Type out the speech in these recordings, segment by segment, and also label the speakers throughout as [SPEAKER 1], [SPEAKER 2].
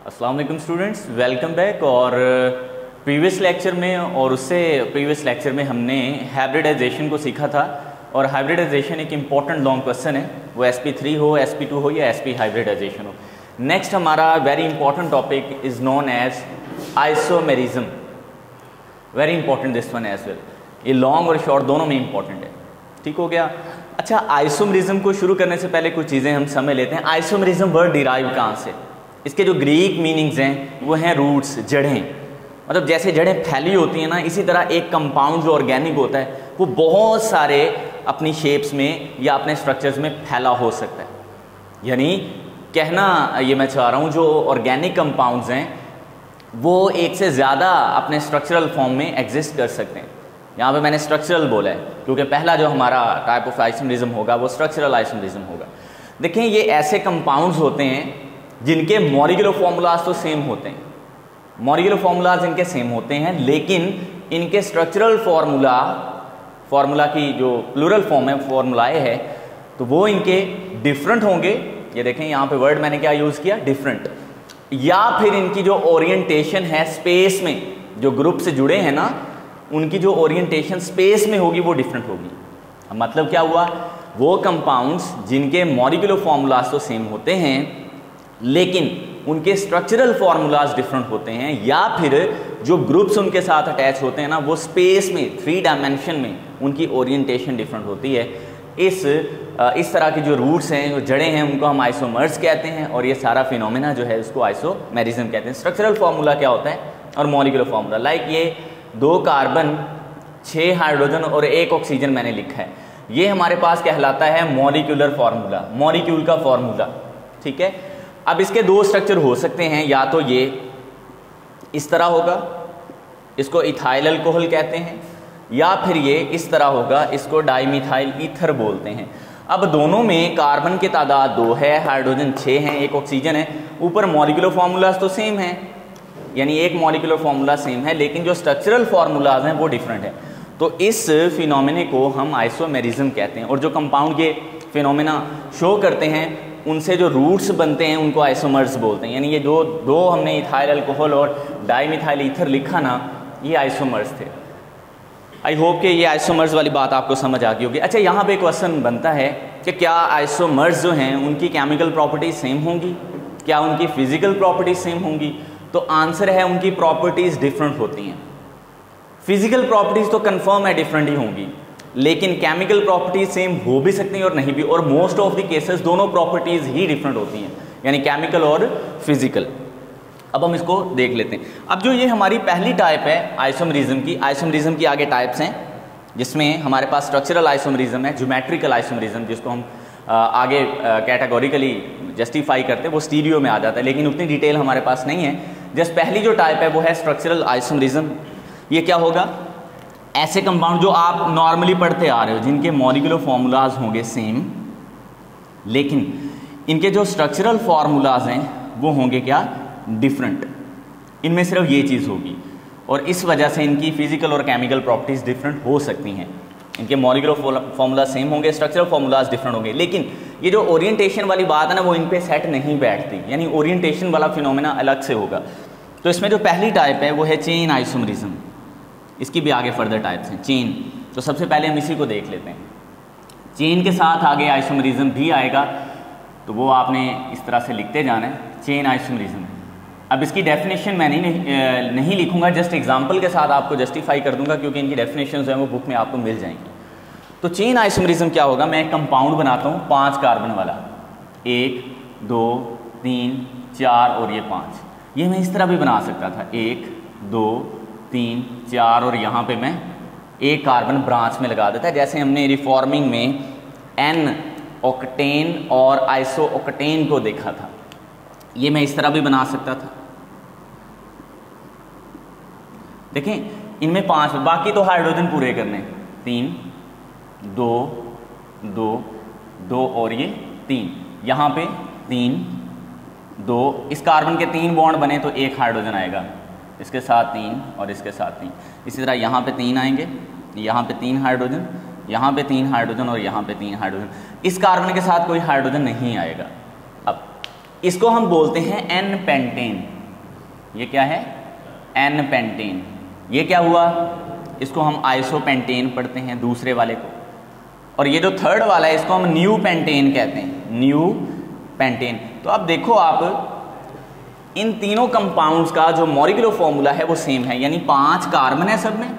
[SPEAKER 1] अस्सलाम वालेकुम students, welcome back. और प्रीवियस लेक्चर में और उससे प्रीवियस लेक्चर में हमने हाइब्रिडाइजेशन को सीखा था। और हाइब्रिडाइजेशन एक इम्पॉर्टेंट लॉन्ग क्वेश्चन है, वो sp3 हो, sp2 हो या sp हाइब्रिडाइजेशन हो। नेक्स्ट हमारा very important topic is known as isomerism. Very important this one as well. ये लॉन्ग और शॉर्ट दोनों में इंपॉर्टेंट है, ठीक हो गया। अच्छा, आइसोमेरिज्म को शुरू करने से पहले कुछ चीज़ें हम समझ लेते हैं। आइसोमेरिज्म वर्ड डिराइव कहाँ से? इसके जो ग्रीक मीनिंग्स हैं वो हैं रूट्स, जड़ें। मतलब जैसे जड़ें फैली होती हैं ना, इसी तरह एक कंपाउंड जो ऑर्गेनिक होता है वो बहुत सारे अपनी शेप्स में या अपने स्ट्रक्चर्स में फैला हो सकता है। यानी कहना ये मैं चाह रहा हूँ, जो ऑर्गेनिक कंपाउंड्स हैं वो एक से ज़्यादा अपने स्ट्रक्चरल फॉर्म में एग्जिस्ट कर सकते हैं। यहाँ पे मैंने स्ट्रक्चरल बोला है क्योंकि पहला जो हमारा टाइप ऑफ आइसोमेरिज्म होगा वो स्ट्रक्चरल आइसोमेरिज्म होगा। देखें, ये ऐसे कंपाउंड्स होते हैं जिनके मॉलिक्यूलर फॉर्मूलाज तो सेम होते हैं, मॉलिक्यूलर फॉर्मूलाज इनके सेम होते हैं, लेकिन इनके स्ट्रक्चरल फार्मूला की जो प्लूरल फॉर्म है, फॉर्मूलाए है, तो वो इनके डिफरेंट होंगे। ये देखें यहाँ पे वर्ड मैंने क्या यूज़ किया, डिफरेंट। या फिर इनकी जो ओरिएंटेशन है स्पेस में, जो ग्रुप से जुड़े हैं ना, उनकी जो ओरिएंटेशन स्पेस में होगी वो डिफरेंट होगी। अब मतलब क्या हुआ, वो कंपाउंड्स जिनके मॉलिक्यूलर फॉर्मूलाज तो सेम होते हैं लेकिन उनके स्ट्रक्चरल फार्मूलाज डिफरेंट होते हैं, या फिर जो ग्रुप्स उनके साथ अटैच होते हैं ना, वो स्पेस में 3 डायमेंशन में उनकी ओरिएंटेशन डिफरेंट होती है। इस तरह की जो रूट्स हैं, जो जड़ें हैं, उनको हम आइसोमर्स कहते हैं। और ये सारा फिनोमेना जो है उसको आइसोमेरिज्म कहते हैं। स्ट्रक्चरल फार्मूला क्या होता है और मॉलिक्यूलर फार्मूला, लाइक ये 2 कार्बन 6 हाइड्रोजन और 1 ऑक्सीजन मैंने लिखा है, ये हमारे पास कहलाता है मॉलिक्यूलर फार्मूला, मॉलिक्यूल का फार्मूला, ठीक है। अब इसके 2 स्ट्रक्चर हो सकते हैं, या तो ये इस तरह होगा, इसको इथाइल अल्कोहल कहते हैं, या फिर ये इस तरह होगा, इसको डाइमिथाइल ईथर बोलते हैं। अब दोनों में कार्बन की तादाद 2 है, हाइड्रोजन 6 हैं, 1 ऑक्सीजन है। ऊपर मॉलिक्यूलर फार्मूलाज तो सेम है, यानी एक मॉलिक्यूलर फार्मूला सेम है, लेकिन जो स्ट्रक्चरल फार्मूलाज हैं वो डिफरेंट है। तो इस फिनोमेने को हम आइसोमेरिज्म कहते हैं। और जो कंपाउंड के फिनोमेना शो करते हैं उनसे जो रूट्स बनते हैं उनको आइसोमर्स बोलते हैं। यानी ये दो हमने इथाइल अल्कोहल और डाइमिथाइल ईथर लिखा ना, ये आइसोमर्स थे। आई होप कि ये आइसोमर्स वाली बात आपको समझ आ गई होगी। अच्छा, यहाँ पे क्वेश्चन बनता है कि क्या आइसोमर्स जो हैं उनकी केमिकल प्रॉपर्टीज सेम होंगी, क्या उनकी फिजिकल प्रॉपर्टीज सेम होंगी? तो आंसर है उनकी प्रॉपर्टीज डिफरेंट होती हैं। फिजिकल प्रॉपर्टीज तो कंफर्म है डिफरेंट ही होंगी, लेकिन केमिकल प्रॉपर्टीज सेम हो भी सकती हैं और नहीं भी। और मोस्ट ऑफ द केसेस दोनों प्रॉपर्टीज ही डिफरेंट होती हैं, यानी केमिकल और फिजिकल। अब हम इसको देख लेते हैं। अब जो ये हमारी पहली टाइप है आइसोमेरिज्म की आगे टाइप्स हैं, जिसमें हमारे पास स्ट्रक्चरल आइसोमेरिज्म है, ज्योमेट्रिकल आइसोमेरिज्म, जिसको हम आगे कैटेगोरिकली जस्टिफाई करते हैं, वो स्टीरियो में आ जाता है, लेकिन उतनी डिटेल हमारे पास नहीं है। जस्ट पहली जो टाइप है वो है स्ट्रक्चरल आइसोमेरिज्म। ये क्या होगा, ऐसे कंपाउंड जो आप नॉर्मली पढ़ते आ रहे हो, जिनके मॉलिक्यूलर फार्मूलाज होंगे सेम, लेकिन इनके जो स्ट्रक्चरल फार्मूलाज हैं वो होंगे क्या, डिफरेंट। इनमें सिर्फ ये चीज़ होगी, और इस वजह से इनकी फिजिकल और केमिकल प्रॉपर्टीज डिफरेंट हो सकती हैं। इनके मॉलिक्यूलर फार्मूला सेम होंगे, स्ट्रक्चरल फार्मूलाज डिफरेंट होंगे, लेकिन ये जो ओरिएंटेशन वाली बात है ना, वो इन पे सेट नहीं बैठती, यानी ओरिएंटेशन वाला फिनोमेना अलग से होगा। तो इसमें जो पहली टाइप है वो है चेन आइसोमेरिज्म। इसकी भी आगे फर्दर टाइप्स हैं। चेन, तो सबसे पहले हम इसी को देख लेते हैं। चेन के साथ आगे आइसोमेरिज्म भी आएगा, तो वो आपने इस तरह से लिखते जाना है, चेन आइसोमेरिज्म। अब इसकी डेफिनेशन मैं नहीं लिखूंगा, जस्ट एग्जांपल के साथ आपको जस्टिफाई कर दूंगा, क्योंकि इनकी डेफिनेशन जो है वो बुक में आपको मिल जाएंगी। तो चेन आइसोमेरिज्म क्या होगा, मैं एक कंपाउंड बनाता हूँ 5 कार्बन वाला, 1 2 3 4 और ये 5। ये मैं इस तरह भी बना सकता था, 1 2 3 4, और यहाँ पे मैं एक कार्बन ब्रांच में लगा देता है, जैसे हमने रिफॉर्मिंग में एन ऑक्टेन और आइसो ऑक्टेन को देखा था। ये मैं इस तरह भी बना सकता था। देखें, इनमें 5, बाकी तो हाइड्रोजन पूरे करने, 3 2 2 2 और ये 3, यहाँ पे 3 2, इस कार्बन के 3 बॉन्ड बने तो एक हाइड्रोजन आएगा, इसके साथ 3 और इसके साथ 3। इसी तरह यहाँ पे 3 आएंगे, यहाँ पे 3 हाइड्रोजन, यहाँ पे 3 हाइड्रोजन और यहाँ पे 3 हाइड्रोजन। इस कार्बन के साथ कोई हाइड्रोजन नहीं आएगा। अब इसको हम बोलते हैं एन पेंटेन। ये क्या है, एन पेंटेन। ये क्या हुआ, इसको हम आइसोपेंटेन पढ़ते हैं दूसरे वाले को, और ये जो थर्ड वाला है इसको हम न्यू पेंटेन कहते हैं, न्यू पेंटेन। तो अब देखो आप इन तीनों कंपाउंड्स का जो मॉलिक्यूलर फॉर्मूला है वो सेम है, यानी 5 कार्बन है सब में,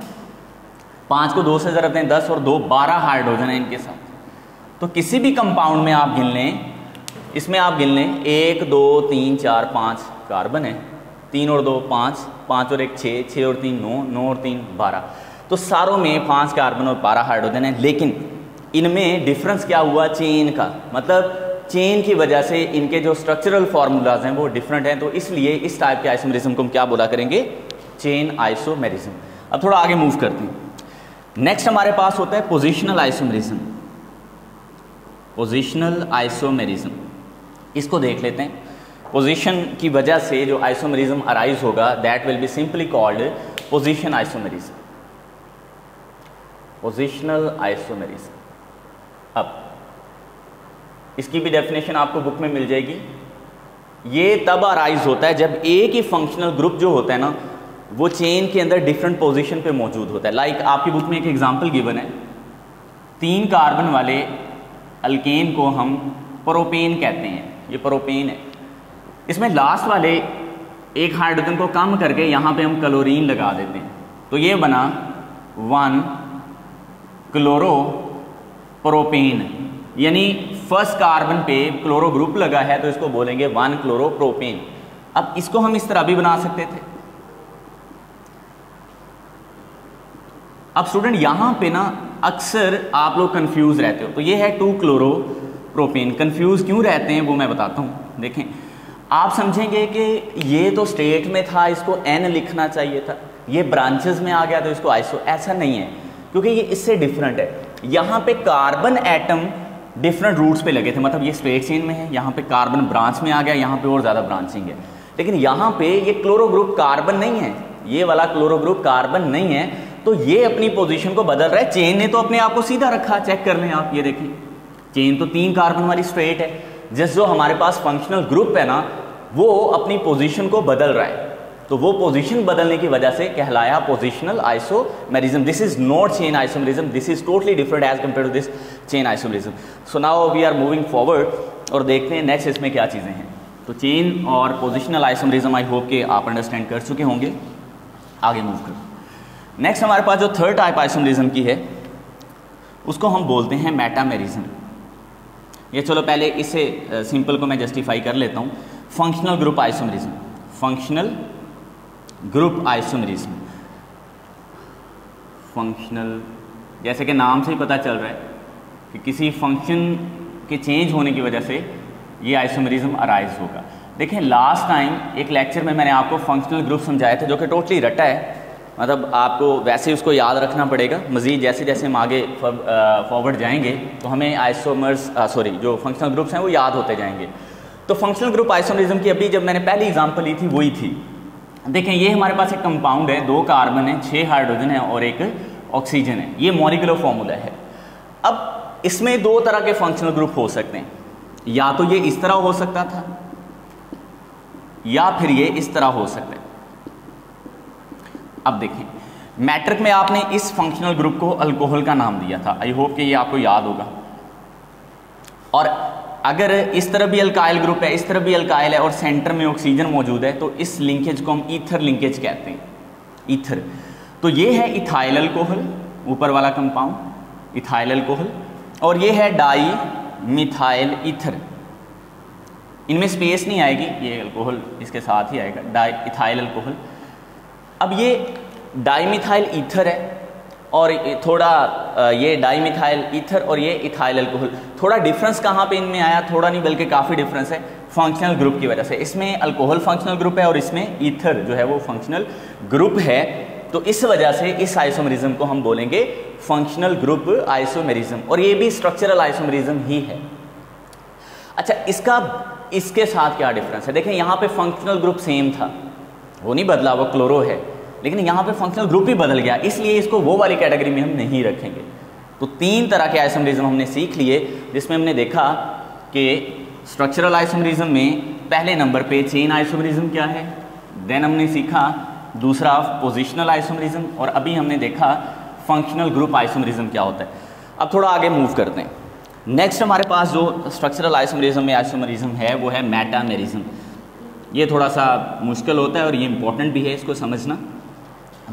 [SPEAKER 1] 5 को 2 से ज़रबते हैं 10 और 2 12 हाइड्रोजन है इनके साथ। तो किसी भी कंपाउंड में आप गिन लें, इसमें आप गिन लें 1 2 3 4 5 कार्बन है, 3 और 2 5, 5 और 1 6, 6 और 3 9, 9 और 3 12। तो सारों में 5 कार्बन और 12 हाइड्रोजन है, लेकिन इनमें डिफरेंस क्या हुआ, चेन का, मतलब चेन की वजह से इनके जो स्ट्रक्चरल फार्मूलाज हैं वो डिफरेंट हैं। तो इसलिए इस टाइप के आइसोमेरिज्म को हम क्या बोला करेंगे, चेन आइसोमेरिज्म। अब थोड़ा आगे मूव करते हैं। नेक्स्ट हमारे पास होता है पोजिशनल आइसोमेरिज्म। पोजिशनल आइसोमेरिज्म, इसको देख लेते हैं। पोजीशन की वजह से जो आइसोमेरिज्म अराइज होगा that will be simply called position isomerism, positional isomerism. अब इसकी भी डेफिनेशन आपको बुक में मिल जाएगी। ये तब अराइज होता है जब एक ही फंक्शनल ग्रुप जो होता है ना वो चेन के अंदर डिफरेंट पोजीशन पे मौजूद होता है। लाइक आपकी बुक में एक एग्जांपल गिवन है, 3 कार्बन वाले अल्केन को हम प्रोपेन कहते हैं, ये प्रोपेन है। इसमें लास्ट वाले एक हाइड्रोजन को कम करके यहाँ पे हम क्लोरीन लगा देते हैं, तो ये बना 1 क्लोरो प्रोपेन, यानी फर्स्ट कार्बन पे क्लोरो ग्रुप लगा है तो इसको बोलेंगे 1 क्लोरो प्रोपेन। अब इसको हम इस तरह भी बना सकते थे। अब स्टूडेंट यहां पे ना अक्सर आप लोग कंफ्यूज रहते हो, तो ये है 2 क्लोरो प्रोपेन। कंफ्यूज क्यों रहते हैं वो मैं बताता हूं। देखें, आप समझेंगे कि ये तो स्टेट में था, इसको एन लिखना चाहिए था, ये ब्रांचेस में आ गया तो इसको आइसो। ऐसा नहीं है, क्योंकि ये इससे डिफरेंट है। यहाँ पे कार्बन एटम डिफरेंट रूट्स पे लगे थे, मतलब ये स्ट्रेट चेन में है, यहाँ पे कार्बन ब्रांच में आ गया, यहाँ पे और ज़्यादा ब्रांचिंग है। लेकिन यहाँ पे ये क्लोरो ग्रुप कार्बन नहीं है, ये वाला क्लोरो ग्रुप कार्बन नहीं है, तो ये अपनी पोजीशन को बदल रहा है। चेन ने तो अपने आप को सीधा रखा, चेक कर लें आप, ये देखें चेन तो 3 कार्बन वाली स्ट्रेट है, जिस जो हमारे पास फंक्शनल ग्रुप है ना वो अपनी पोजीशन को बदल रहा है, तो वो पोजीशन बदलने की वजह से कहलाया positional isomerism. This is not chain isomerism, this is totally different as compare to this chain isomerism. So now we are moving forward और देखते हैं नेक्स्ट इसमें क्या चीज़ें हैं। तो चेन और पोजिशनल आइसोमेरिज्म आई होप कि आप अंडरस्टैंड कर चुके होंगे। आगे मूव कर। नेक्स्ट हमारे पास जो थर्ड टाइप आइसोमेरिज्म की है उसको हम बोलते हैं मेटामेरिज्म। ये चलो पहले इसे सिंपल को मैं जस्टिफाई कर लेता हूँ। Functional group isomerism, functional group isomerism, functional, जैसे कि नाम से ही पता चल रहा है कि किसी फंक्शन के चेंज होने की वजह से ये आइसोमेरिज्म अराइज होगा। देखें, लास्ट टाइम एक लेक्चर में मैंने आपको फंक्शनल ग्रुप समझाए थे जो कि टोटली रटा है, मतलब आपको वैसे उसको याद रखना पड़ेगा। मज़ीद जैसे जैसे हम आगे फॉरवर्ड जाएंगे तो हमें आइसोमर्स जो फंक्शनल ग्रुप्स हैं वो याद होते जाएंगे। तो फंक्शनल ग्रुप आइसोमेरिज्म की अभी जब मैंने पहली एग्जांपल ली थी वही थी। देखें, ये हमारे पास एक कंपाउंड है, 2 कार्बन है, 6 हाइड्रोजन है और 1 ऑक्सीजन है। ये मॉलिक्यूलर फॉर्मूला है। अब इसमें 2 तरह के फंक्शनल ग्रुप हो सकते हैं, या तो ये इस तरह हो सकता था या फिर ये इस तरह हो सकता है। अब देखें, मैट्रिक में आपने इस फंक्शनल ग्रुप को अल्कोहल का नाम दिया था, आई होप कि ये आपको याद होगा। और अगर इस तरफ भी अल्काइल ग्रुप है, इस तरफ भी अल्काइल है और सेंटर में ऑक्सीजन मौजूद है, तो इस लिंकेज को हम ईथर लिंकेज कहते हैं, ईथर। तो ये है इथाइल अल्कोहल, ऊपर वाला कंपाउंड इथाइल अल्कोहल, और ये है डाई मिथाइल ईथर। इनमें स्पेस नहीं आएगी, ये अल्कोहल इसके साथ ही आएगा, डाई इथाइल अल्कोहल। अब ये डाईमिथाइल ईथर है और थोड़ा ये डाईमिथाइल ईथर और ये इथाइल अल्कोहल। थोड़ा डिफरेंस कहाँ पे इनमें आया, थोड़ा नहीं बल्कि काफ़ी डिफरेंस है फंक्शनल ग्रुप की वजह से। इसमें अल्कोहल फंक्शनल ग्रुप है और इसमें ईथर जो है वो फंक्शनल ग्रुप है। तो इस वजह से इस आइसोमेरिज्म को हम बोलेंगे फंक्शनल ग्रुप आइसोमेरिज्म, और ये भी स्ट्रक्चरल आइसोमेरिज्म ही है। अच्छा, इसके साथ क्या डिफरेंस है? देखें, यहाँ पे फंक्शनल ग्रुप सेम था, वो नहीं बदला, वो क्लोरो है, लेकिन यहाँ पे फंक्शनल ग्रुप ही बदल गया, इसलिए इसको वो वाली कैटेगरी में हम नहीं रखेंगे। तो 3 तरह के आइसोमेरिज्म हमने सीख लिए, जिसमें हमने देखा कि स्ट्रक्चरल आइसोमेरिज्म में पहले नंबर पे चेन आइसोमेरिज्म क्या है, देन हमने सीखा दूसरा पोजिशनल आइसोमरिज्म, और अभी हमने देखा फंक्शनल ग्रुप आइसोमरिज्म क्या होता है। अब थोड़ा आगे मूव करते हैं। नेक्स्ट हमारे पास जो स्ट्रक्चरल आइसोमरिज्म या आइसोमरिज्म है वो है मेटामेरिज्म। ये थोड़ा सा मुश्किल होता है और ये इंपॉर्टेंट भी है इसको समझना।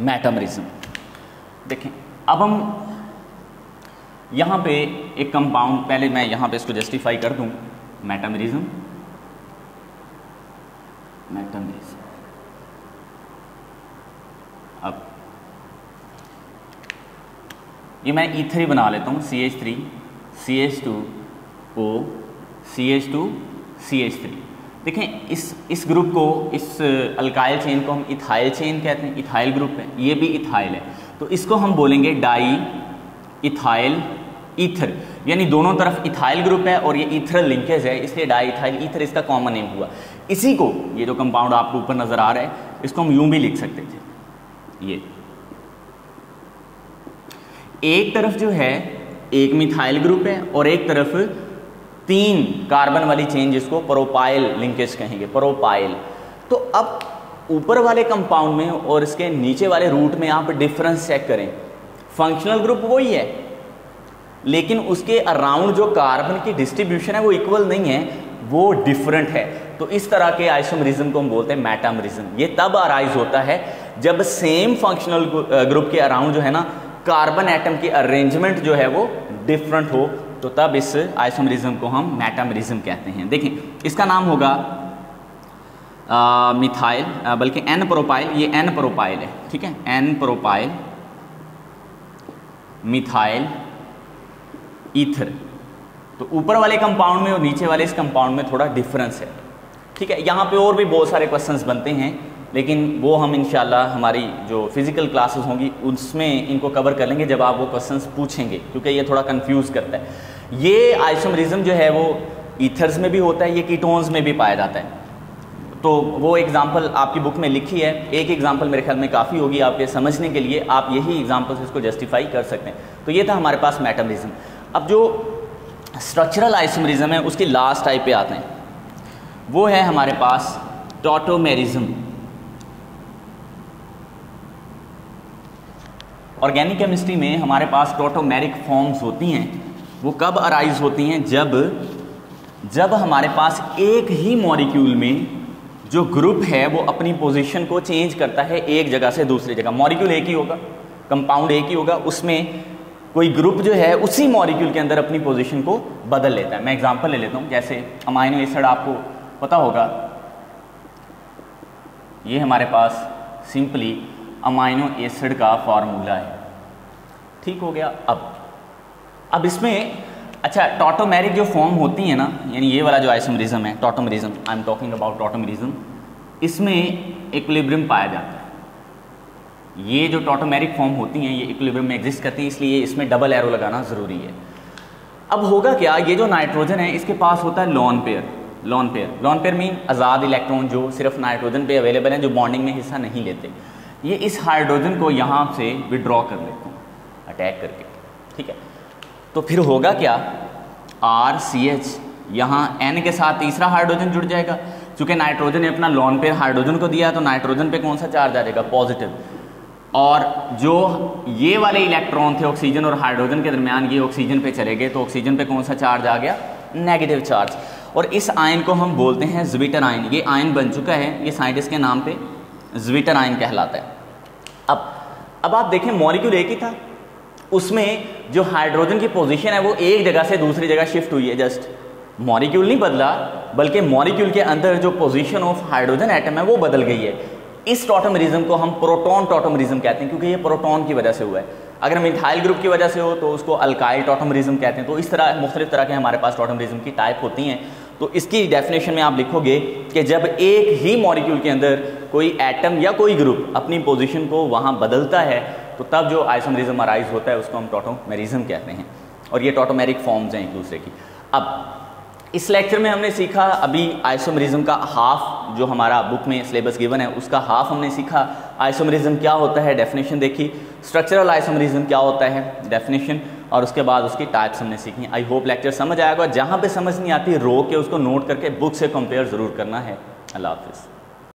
[SPEAKER 1] मेटामेरिज्म देखें, अब हम यहाँ पे एक कंपाउंड, पहले मैं यहाँ पे इसको जस्टिफाई कर दूँ। मेटामेरिज्म अब ये मैं ईथर ही बना लेता हूँ, CH3 CH2O CH2 CH3। देखें इस ग्रुप को, इस अल्काइल चेन को हम इथाइल चेन कहते हैं, इथाइल ग्रुप है, ये भी इथाइल है, तो इसको हम बोलेंगे डाई इथाइल ईथर, यानी दोनों तरफ इथाइल ग्रुप है और ये ईथरल लिंकेज है, इसलिए डाई इथाइल ईथर इसका कॉमन नेम हुआ। इसी को, ये जो कंपाउंड आपको ऊपर नजर आ रहा है, इसको हम यूं भी लिख सकते थे। ये एक तरफ जो है एक मिथाइल ग्रुप है और एक तरफ 3 कार्बन वाली चेन जिसको प्रोपाइल लिंकेज कहेंगे, प्रोपाइल। तो अब ऊपर वाले कंपाउंड में और इसके नीचे वाले रूट में आप डिफरेंस चेक करें, फंक्शनल ग्रुप वही है लेकिन उसके अराउंड जो कार्बन की डिस्ट्रीब्यूशन है वो इक्वल नहीं है, वो डिफरेंट है। तो इस तरह के आइसोमरिज्म को हम बोलते हैं मेटामरिज्म। ये तब अराइज होता है जब सेम फंक्शनल ग्रुप के अराउंड जो है ना कार्बन एटम की अरेंजमेंट जो है वो डिफरेंट हो, तो तब इस आइसोमरिज्म को हम मेटामरिज्म कहते हैं। देखें इसका नाम होगा मिथाइल, बल्कि एन प्रोपाइल, ये एन प्रोपाइल है, ठीक है, एन प्रोपाइल मिथाइल ईथर। तो ऊपर वाले कंपाउंड में और नीचे वाले इस कंपाउंड में थोड़ा डिफरेंस है, ठीक है। यहाँ पे और भी बहुत सारे क्वेश्चंस बनते हैं लेकिन वो हम इंशाल्लाह हमारी जो फिजिकल क्लासेस होंगी उसमें इनको कवर कर लेंगे जब आप वो क्वेश्चंस पूछेंगे, क्योंकि ये थोड़ा कंफ्यूज करता है। ये आइसोमरिज्म जो है वो ईथर्स में भी होता है, ये कीटोन्स में भी पाया जाता है। तो वो एग्जाम्पल आपकी बुक में लिखी है, एक एग्जाम्पल मेरे ख्याल में काफ़ी होगी आपके समझने के लिए, आप यही एग्जाम्पल से इसको जस्टिफाई कर सकते हैं। तो ये था हमारे पास मेटामरिज्म। अब जो स्ट्रक्चरल आइसोमरिज्म है उसकी लास्ट टाइप पे आते हैं, वो है हमारे पास टॉटोमेरिज्म। ऑर्गेनिक केमिस्ट्री में हमारे पास टॉटोमेरिक फॉर्म्स होती हैं। वो कब अराइज होती हैं? जब हमारे पास एक ही मॉलिक्यूल में जो ग्रुप है वो अपनी पोजीशन को चेंज करता है एक जगह से दूसरी जगह। मॉलिक्यूल एक ही होगा, कंपाउंड एक ही होगा, उसमें कोई ग्रुप जो है उसी मॉलिक्यूल के अंदर अपनी पोजीशन को बदल लेता है। मैं एग्जांपल ले लेता हूँ, जैसे अमाइनो एसिड आपको पता होगा, ये हमारे पास सिंपली अमाइनो एसिड का फॉर्मूला है, ठीक हो गया। अब इसमें अच्छा टॉटोमेरिक जो फॉर्म होती है ना, यानी ये वाला जो आइसोमरिज्म है tautomerism, I am talking about tautomerism, इसमें इक्विलिब्रियम पाया जाता है। ये जो टॉटोमेरिक फॉर्म होती हैं ये इक्विलिब्रियम में एग्जिस्ट करती हैं, इसलिए इसमें डबल एरो लगाना ज़रूरी है। अब होगा क्या, ये जो नाइट्रोजन है इसके पास होता है lone pair. Lone pair mean आज़ाद इलेक्ट्रॉन जो सिर्फ नाइट्रोजन पे अवेलेबल हैं, जो बॉन्डिंग में हिस्सा नहीं लेते। ये इस हाइड्रोजन को यहाँ से विड्रॉ कर लेते हैं अटैक करके, ठीक है। तो फिर होगा क्या, RCH, यहाँ N के साथ तीसरा हाइड्रोजन जुड़ जाएगा। चूँकि नाइट्रोजन ने अपना लोन पेयर हाइड्रोजन को दिया तो नाइट्रोजन पे कौन सा चार्ज आ जाएगा, पॉजिटिव। और जो ये वाले इलेक्ट्रॉन थे ऑक्सीजन और हाइड्रोजन के दरमियान, ये ऑक्सीजन पे चले गए तो ऑक्सीजन पे कौन सा चार्ज आ गया, नेगेटिव चार्ज। और इस आयन को हम बोलते हैं ज्विटर आयन। ये आयन बन चुका है, ये साइंटिस्ट के नाम पे ज्विटर आयन कहलाता है। अब आप देखें मॉलिक्यूल एक ही था, उसमें जो हाइड्रोजन की पोजीशन है वो एक जगह से दूसरी जगह शिफ्ट हुई है। जस्ट मॉलिक्यूल नहीं बदला, बल्कि मॉलिक्यूल के अंदर जो पोजीशन ऑफ हाइड्रोजन एटम है वो बदल गई है। इस टॉटोमेरिज्म को हम प्रोटॉन टॉटोमेरिज्म कहते हैं, क्योंकि ये प्रोटॉन की वजह से हुआ है। अगर मिथाइल ग्रुप की वजह से हो तो उसको अल्काइल टॉटोमेरिज्म कहते हैं। तो इस तरह मुख्तलिफ तरह के हमारे पास टॉटोमेरिज्म की टाइप होती हैं। तो इसकी डेफिनेशन में आप लिखोगे कि जब एक ही मॉलिक्यूल के अंदर कोई एटम या कोई ग्रुप अपनी पोजीशन को वहाँ बदलता है तो तब जो आइसोमरिज्म अराइज होता है उसको हम टॉटोमेरिज्म कहते हैं। और ये टॉटोमेरिक फॉर्म्स हैं एक दूसरे की। अब इस लेक्चर में हमने सीखा अभी आइसोमरिज्म का हाफ, जो हमारा बुक में सिलेबस गिवन है उसका हाफ हमने सीखा। आइसोमरिज्म क्या होता है, डेफिनेशन देखी। स्ट्रक्चरल आइसोमरिज्म क्या होता है, डेफिनेशन, और उसके बाद उसकी टाइप्स हमने सीखी। आई होप लेक्चर समझ आएगा। जहाँ पे समझ नहीं आती रोक के उसको नोट करके बुक से कंपेयर ज़रूर करना है। अल्लाह हाफिज़।